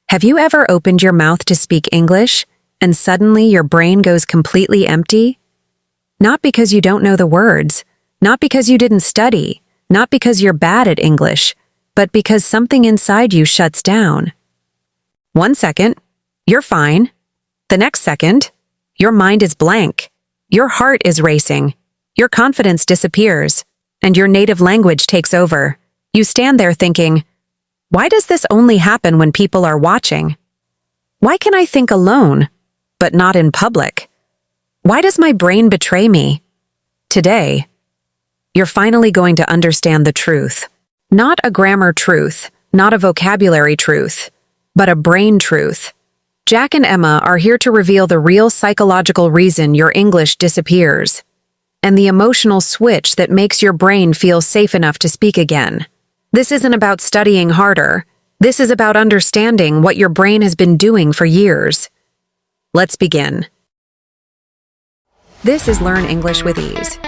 Have you ever opened your mouth to speak English, and suddenly your brain goes completely empty? Not because you don't know the words, not because you didn't study, not because you're bad at English, but because something inside you shuts down. 1 second, you're fine. The next second, your mind is blank. Your heart is racing. Your confidence disappears, and your native language takes over. You stand there thinking, why does this only happen when people are watching? Why can I think alone, but not in public? Why does my brain betray me? Today, you're finally going to understand the truth. Not a grammar truth, not a vocabulary truth, but a brain truth. Jack and Emma are here to reveal the real psychological reason your English disappears, and the emotional switch that makes your brain feel safe enough to speak again. This isn't about studying harder. This is about understanding what your brain has been doing for years. Let's begin. This is Learn English with Ease.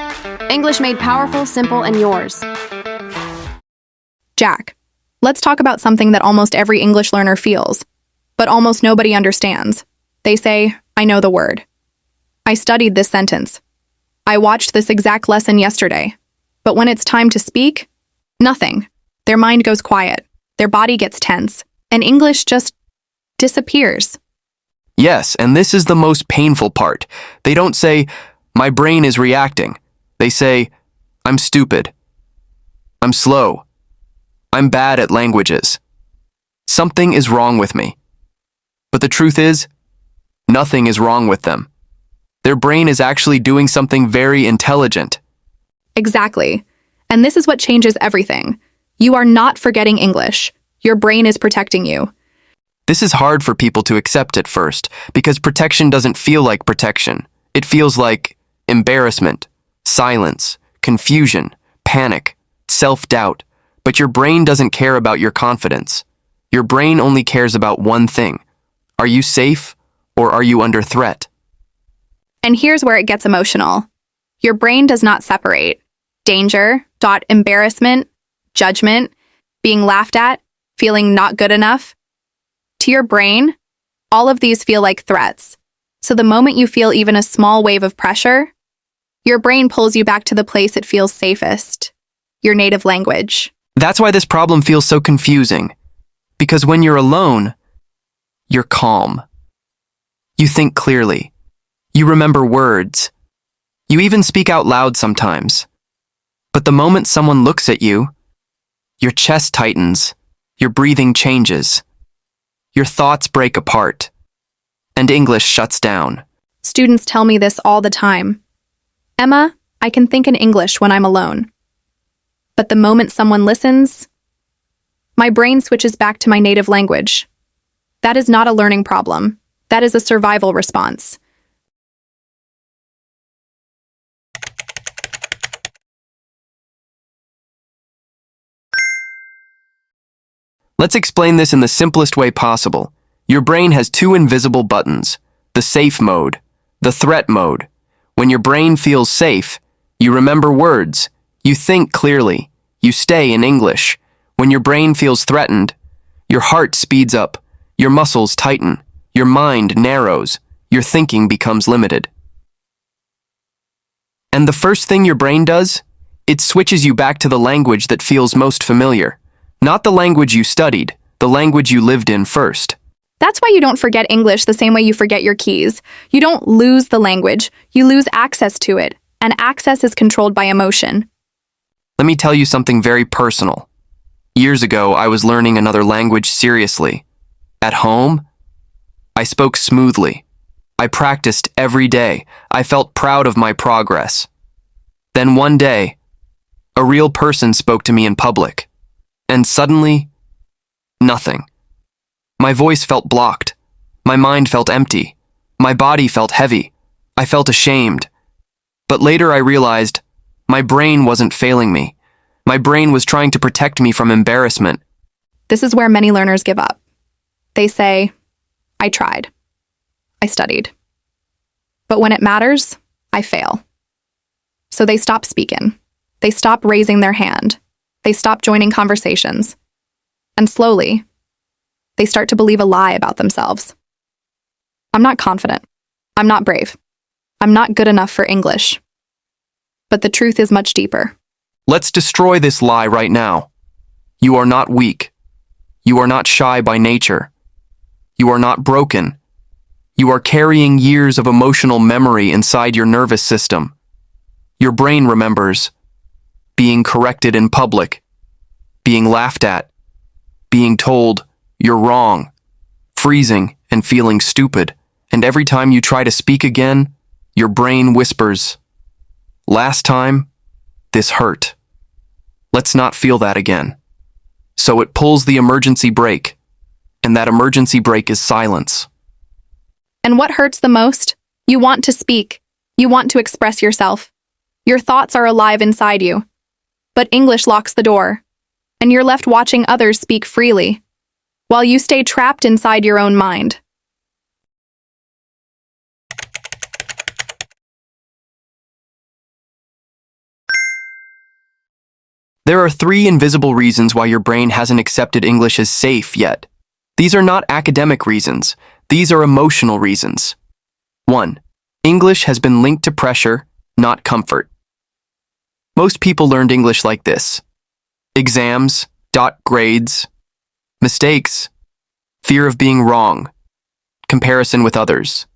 English made powerful, simple, and yours. Jack, let's talk about something that almost every English learner feels, but almost nobody understands. They say, I know the word. I studied this sentence. I watched this exact lesson yesterday. But when it's time to speak, nothing. Their mind goes quiet. Their body gets tense. And English just disappears. Yes, and this is the most painful part. They don't say, my brain is reacting. They say, I'm stupid. I'm slow. I'm bad at languages. Something is wrong with me. But the truth is, nothing is wrong with them. Their brain is actually doing something very intelligent. Exactly. And this is what changes everything. You are not forgetting English. Your brain is protecting you. This is hard for people to accept at first, because protection doesn't feel like protection. It feels like embarrassment, silence, confusion, panic, self-doubt. But your brain doesn't care about your confidence. Your brain only cares about one thing. Are you safe, or are you under threat? And here's where it gets emotional. Your brain does not separate. Danger, embarrassment, judgment, being laughed at, feeling not good enough. To your brain, all of these feel like threats. So the moment you feel even a small wave of pressure, your brain pulls you back to the place it feels safest, your native language. That's why this problem feels so confusing. Because when you're alone, you're calm. You think clearly. You remember words. You even speak out loud sometimes. But the moment someone looks at you, your chest tightens, your breathing changes, your thoughts break apart, and English shuts down. Students tell me this all the time. Emma, I can think in English when I'm alone. But the moment someone listens, my brain switches back to my native language. That is not a learning problem. That is a survival response. Let's explain this in the simplest way possible. Your brain has two invisible buttons, the safe mode, the threat mode. When your brain feels safe, you remember words, you think clearly, you stay in English. When your brain feels threatened, your heart speeds up, your muscles tighten, your mind narrows, your thinking becomes limited. And the first thing your brain does? It switches you back to the language that feels most familiar. Not the language you studied, the language you lived in first. That's why you don't forget English the same way you forget your keys. You don't lose the language, you lose access to it, and access is controlled by emotion. Let me tell you something very personal. Years ago, I was learning another language seriously. At home, I spoke smoothly. I practiced every day. I felt proud of my progress. Then one day, a real person spoke to me in public. And suddenly, nothing. My voice felt blocked. My mind felt empty. My body felt heavy. I felt ashamed. But later I realized my brain wasn't failing me. My brain was trying to protect me from embarrassment. This is where many learners give up. They say, I tried. I studied. But when it matters, I fail. So they stop speaking. They stop raising their hand. They stop joining conversations. And slowly, They start to believe a lie about themselves. I'm not confident. I'm not brave. I'm not good enough for English. But the truth is much deeper. Let's destroy this lie right now. You are not weak. You are not shy by nature. You are not broken. You are carrying years of emotional memory inside your nervous system. Your brain remembers being corrected in public, being laughed at, being told you're wrong, freezing and feeling stupid. And every time you try to speak again, your brain whispers, "Last time, this hurt. Let's not feel that again." So it pulls the emergency brake, and that emergency brake is silence. And what hurts the most? You want to speak. You want to express yourself. Your thoughts are alive inside you. But English locks the door, and you're left watching others speak freely, while you stay trapped inside your own mind. There are 3 invisible reasons why your brain hasn't accepted English as safe yet. These are not academic reasons. These are emotional reasons. 1. English has been linked to pressure, not comfort. Most people learned English like this: exams, grades, mistakes, fear of being wrong, comparison with others.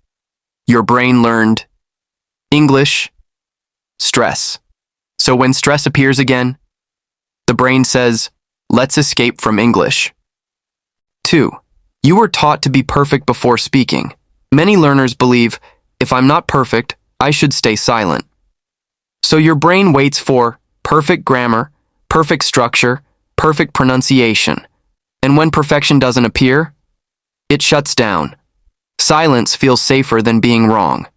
Your brain learned English, stress. So when stress appears again, the brain says, "Let's escape from English." 2. You were taught to be perfect before speaking. Many learners believe, if I'm not perfect, I should stay silent. So your brain waits for perfect grammar, perfect structure, perfect pronunciation. And when perfection doesn't appear, it shuts down. Silence feels safer than being wrong.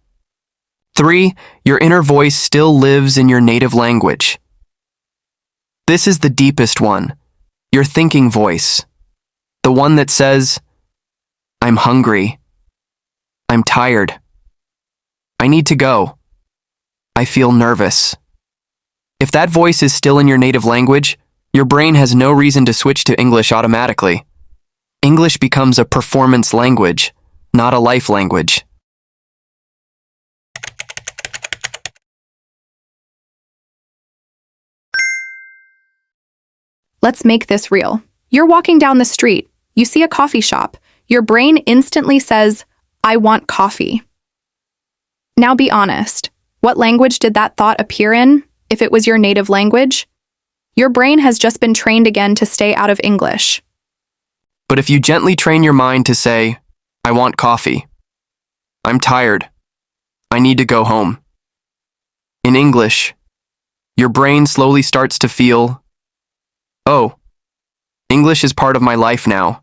3. Your inner voice still lives in your native language. This is the deepest one, your thinking voice. The one that says, "I'm hungry. I'm tired. I need to go. I feel nervous." If that voice is still in your native language, your brain has no reason to switch to English automatically. English becomes a performance language, not a life language. Let's make this real. You're walking down the street. You see a coffee shop. Your brain instantly says, "I want coffee." Now be honest. What language did that thought appear in, if it was your native language? Your brain has just been trained again to stay out of English. But if you gently train your mind to say, "I want coffee. I'm tired. I need to go home," in English, your brain slowly starts to feel, "Oh, English is part of my life now."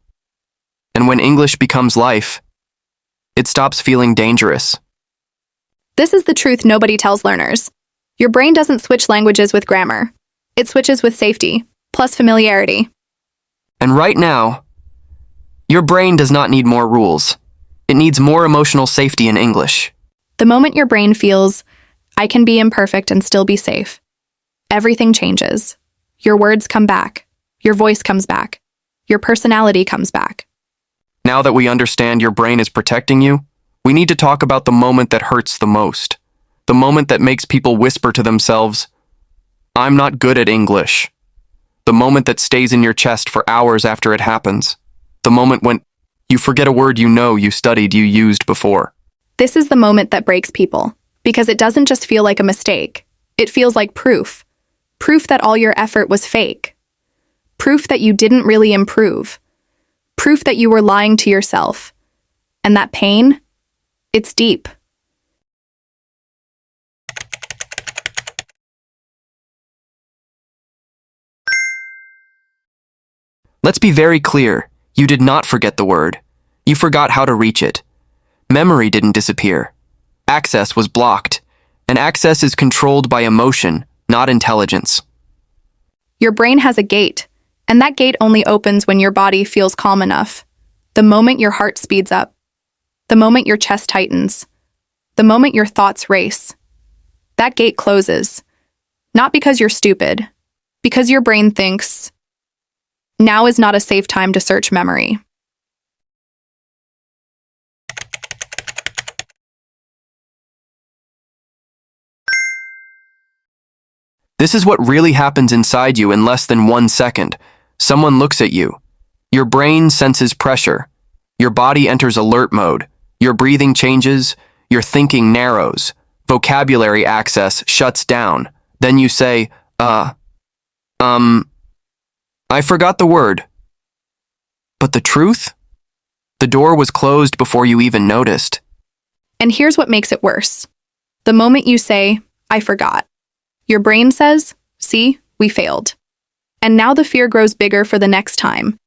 And when English becomes life, it stops feeling dangerous. This is the truth nobody tells learners. Your brain doesn't switch languages with grammar. It switches with safety, plus familiarity. And right now, your brain does not need more rules. It needs more emotional safety in English. The moment your brain feels, "I can be imperfect and still be safe," everything changes. Your words come back. Your voice comes back. Your personality comes back. Now that we understand your brain is protecting you, we need to talk about the moment that hurts the most. The moment that makes people whisper to themselves, "I'm not good at English." The moment that stays in your chest for hours after it happens. The moment when you forget a word you know you studied, you used before. This is the moment that breaks people, because it doesn't just feel like a mistake. It feels like proof. Proof that all your effort was fake. Proof that you didn't really improve. Proof that you were lying to yourself. And that pain, it's deep. Let's be very clear. You did not forget the word. You forgot how to reach it. Memory didn't disappear. Access was blocked. And access is controlled by emotion, not intelligence. Your brain has a gate, and that gate only opens when your body feels calm enough. The moment your heart speeds up. The moment your chest tightens. The moment your thoughts race. That gate closes. Not because you're stupid, because your brain thinks, now is not a safe time to search memory. This is what really happens inside you in less than 1 second. Someone looks at you. Your brain senses pressure. Your body enters alert mode. Your breathing changes. Your thinking narrows. Vocabulary access shuts down. Then you say, I forgot the word. But the truth? The door was closed before you even noticed. And here's what makes it worse. The moment you say, I forgot, your brain says, see, we failed. And now the fear grows bigger for the next time.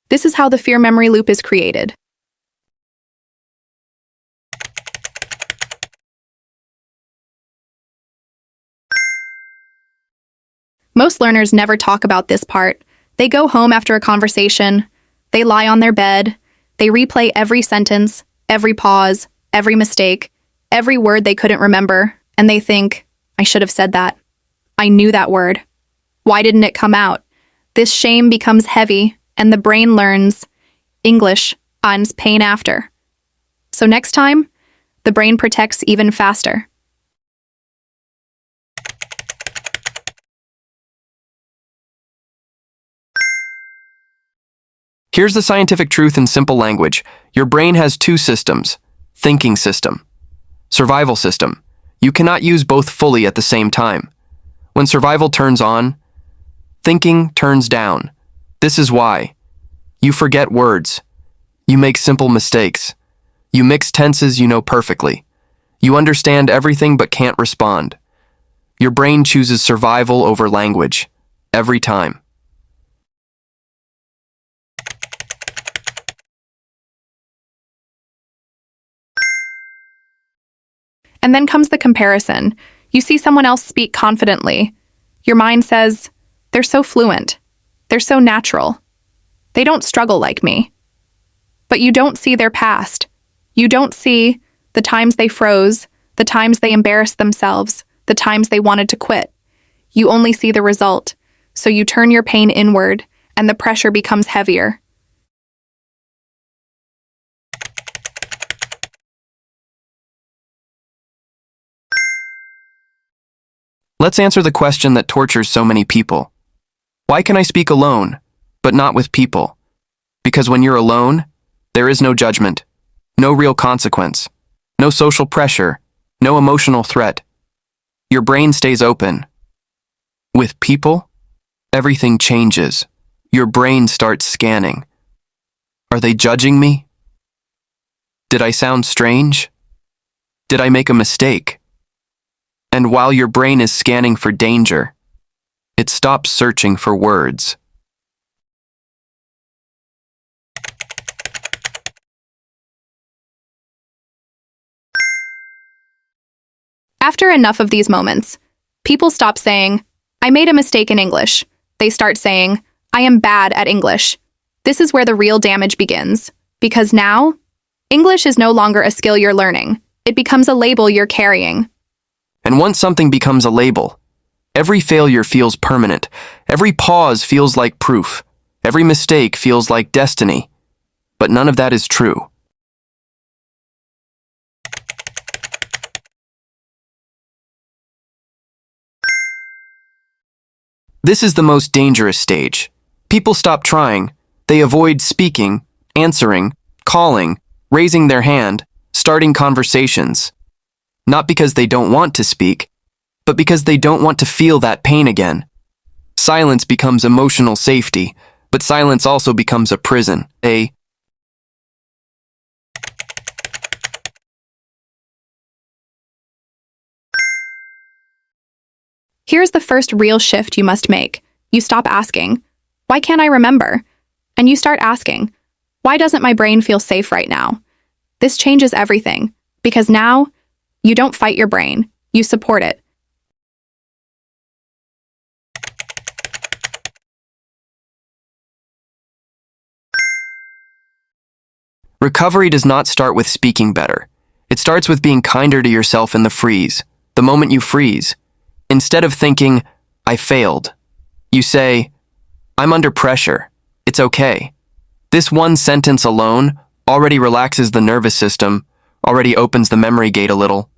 This is how the fear memory loop is created. Most learners never talk about this part. They go home after a conversation. They lie on their bed. They replay every sentence, every pause, every mistake, every word they couldn't remember, and they think, I should have said that. I knew that word. Why didn't it come out? This shame becomes heavy, and the brain learns English ends pain after. So next time, the brain protects even faster. Here's the scientific truth in simple language. Your brain has two systems. Thinking system. Survival system. You cannot use both fully at the same time. When survival turns on, thinking turns down. This is why. You forget words. You make simple mistakes. You mix tenses you know perfectly. You understand everything but can't respond. Your brain chooses survival over language. Every time. And then comes the comparison. You see someone else speak confidently. Your mind says, they're so fluent. They're so natural. They don't struggle like me. But you don't see their past. You don't see the times they froze, the times they embarrassed themselves, the times they wanted to quit. You only see the result. So you turn your pain inward, and the pressure becomes heavier. Let's answer the question that tortures so many people. Why can I speak alone, but not with people? Because when you're alone, there is no judgment, no real consequence, no social pressure, no emotional threat. Your brain stays open. With people, everything changes. Your brain starts scanning. Are they judging me? Did I sound strange? Did I make a mistake? And while your brain is scanning for danger, it stops searching for words. After enough of these moments, people stop saying, I made a mistake in English. They start saying, I am bad at English. This is where the real damage begins, because now, English is no longer a skill you're learning. It becomes a label you're carrying. And once something becomes a label, every failure feels permanent. Every pause feels like proof. Every mistake feels like destiny. But none of that is true. This is the most dangerous stage. People stop trying. They avoid speaking, answering, calling, raising their hand, starting conversations. Not because they don't want to speak, but because they don't want to feel that pain again. Silence becomes emotional safety, but silence also becomes a prison. Here's the first real shift you must make. You stop asking, why can't I remember? And you start asking, why doesn't my brain feel safe right now? This changes everything, because now, you don't fight your brain, you support it. Recovery does not start with speaking better. It starts with being kinder to yourself in the freeze, the moment you freeze. Instead of thinking, I failed, you say, I'm under pressure. It's okay. This one sentence alone already relaxes the nervous system, already opens the memory gate a little.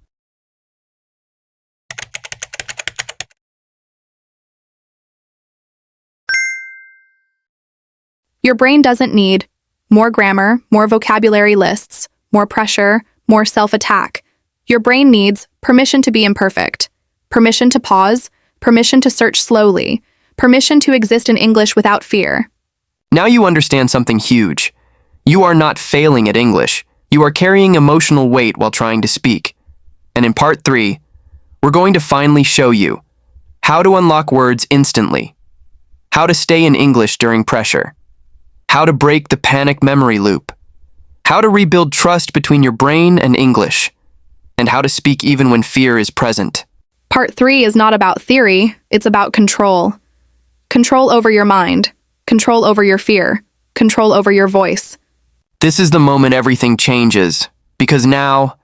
Your brain doesn't need more grammar, more vocabulary lists, more pressure, more self-attack. Your brain needs permission to be imperfect, permission to pause, permission to search slowly, permission to exist in English without fear. Now you understand something huge. You are not failing at English. You are carrying emotional weight while trying to speak. And in part 3, we're going to finally show you how to unlock words instantly, how to stay in English during pressure, how to break the panic memory loop, how to rebuild trust between your brain and English, and how to speak even when fear is present. Part 3 is not about theory, it's about control. Control over your mind, control over your fear, control over your voice. This is the moment everything changes, because now,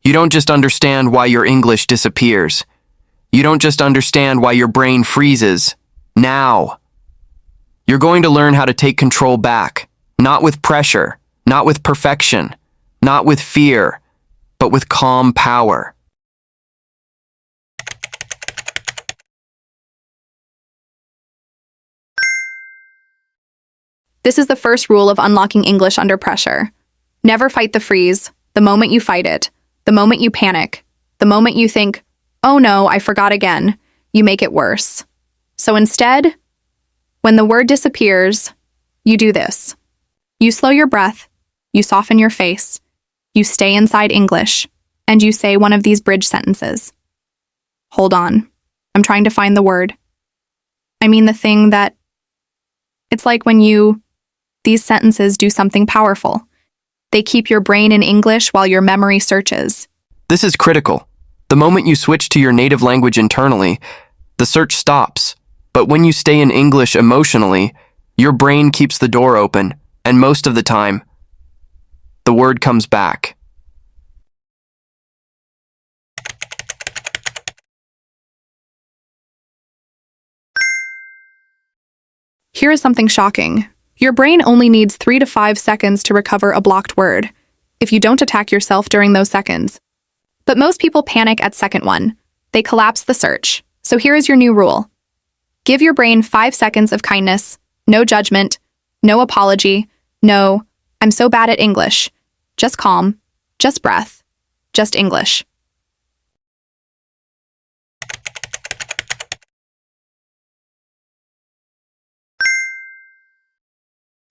you don't just understand why your English disappears. You don't just understand why your brain freezes. Now, you're going to learn how to take control back, not with pressure, not with perfection, not with fear, but with calm power. This is the first rule of unlocking English under pressure. Never fight the freeze, the moment you fight it, the moment you panic, the moment you think, oh no, I forgot again, you make it worse. So instead, when the word disappears, you do this. You slow your breath, you soften your face, you stay inside English, and you say one of these bridge sentences. Hold on, I'm trying to find the word. I mean the thing that... It's like when these sentences do something powerful. They keep your brain in English while your memory searches. This is critical. The moment you switch to your native language internally, the search stops. But when you stay in English emotionally, your brain keeps the door open, and most of the time, the word comes back. Here is something shocking. Your brain only needs 3 to 5 seconds to recover a blocked word, if you don't attack yourself during those seconds. But most people panic at second 1. They collapse the search. So here is your new rule. Give your brain 5 seconds of kindness, no judgment, no apology, no, I'm so bad at English. Just calm, just breath, just English.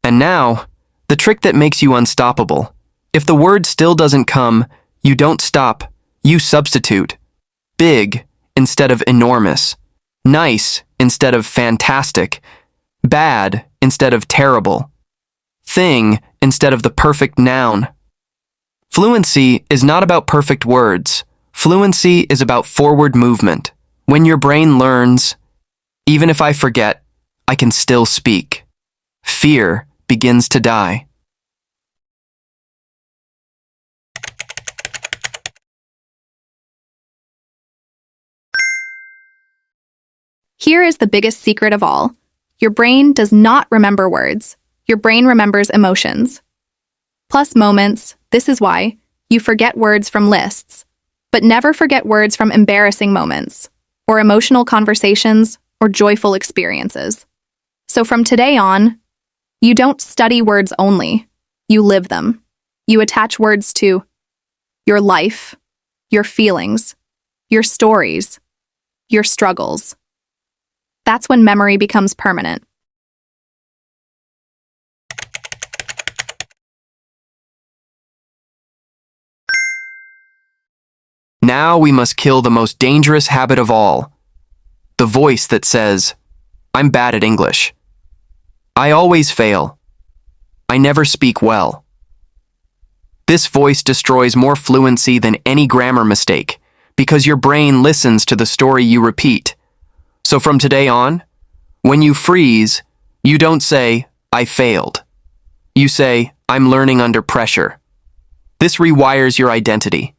And now, the trick that makes you unstoppable. If the word still doesn't come, you don't stop, you substitute. Big instead of enormous. Nice instead of fantastic. Bad instead of terrible. Thing instead of the perfect noun. Fluency is not about perfect words. Fluency is about forward movement. When your brain learns, even if I forget, I can still speak. Fear begins to die. Here is the biggest secret of all. Your brain does not remember words. Your brain remembers emotions. Plus moments, this is why you forget words from lists, but never forget words from embarrassing moments, or emotional conversations, or joyful experiences. So from today on, you don't study words only, you live them. You attach words to your life, your feelings, your stories, your struggles. That's when memory becomes permanent. Now we must kill the most dangerous habit of all. The voice that says, I'm bad at English. I always fail. I never speak well. This voice destroys more fluency than any grammar mistake because your brain listens to the story you repeat. So from today on, when you freeze, you don't say, I failed. You say, I'm learning under pressure. This rewires your identity.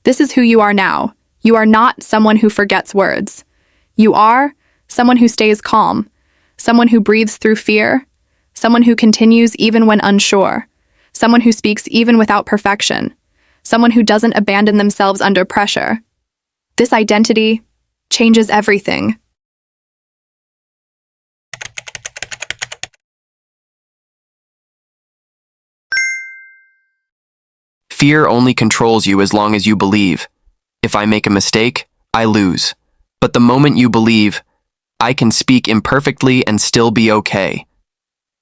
This is who you are now. You are not someone who forgets words. You are someone who stays calm, someone who breathes through fear, someone who continues even when unsure, someone who speaks even without perfection, someone who doesn't abandon themselves under pressure. This identity changes everything. Fear only controls you as long as you believe. If I make a mistake, I lose. But the moment you believe, I can speak imperfectly and still be okay.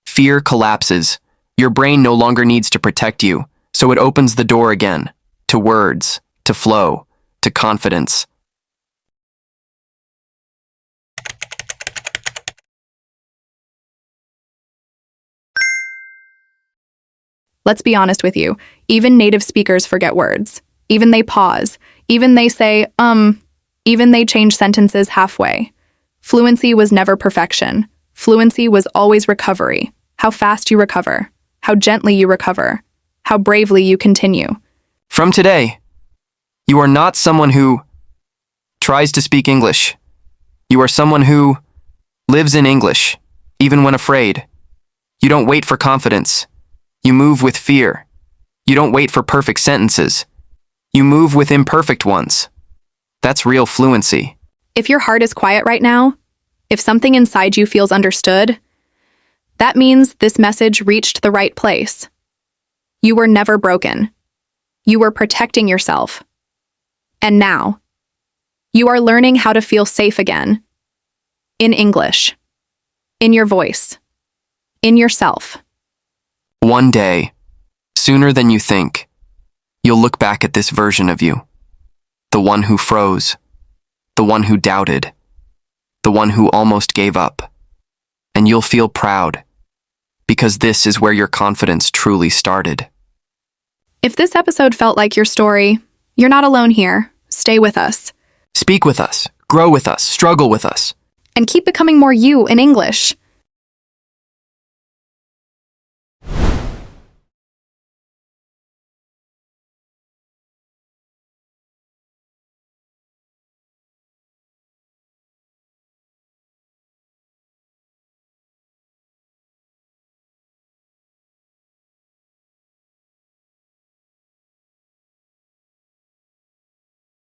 Fear collapses. Your brain no longer needs to protect you, so it opens the door again, to words, to flow, to confidence. Let's be honest with you. Even native speakers forget words. Even they pause. Even they say, Even they change sentences halfway. Fluency was never perfection. Fluency was always recovery. How fast you recover. How gently you recover. How bravely you continue. From today, you are not someone who tries to speak English. You are someone who lives in English, even when afraid. You don't wait for confidence. You move with fear. You don't wait for perfect sentences. You move with imperfect ones. That's real fluency. If your heart is quiet right now, if something inside you feels understood, that means this message reached the right place. You were never broken. You were protecting yourself. And now, you are learning how to feel safe again. In English. In your voice. In yourself. One day, sooner than you think, you'll look back at this version of you. The one who froze. The one who doubted. The one who almost gave up. And you'll feel proud, because this is where your confidence truly started. If this episode felt like your story, you're not alone here. Stay with us. Speak with us, grow with us, struggle with us. And keep becoming more you in English.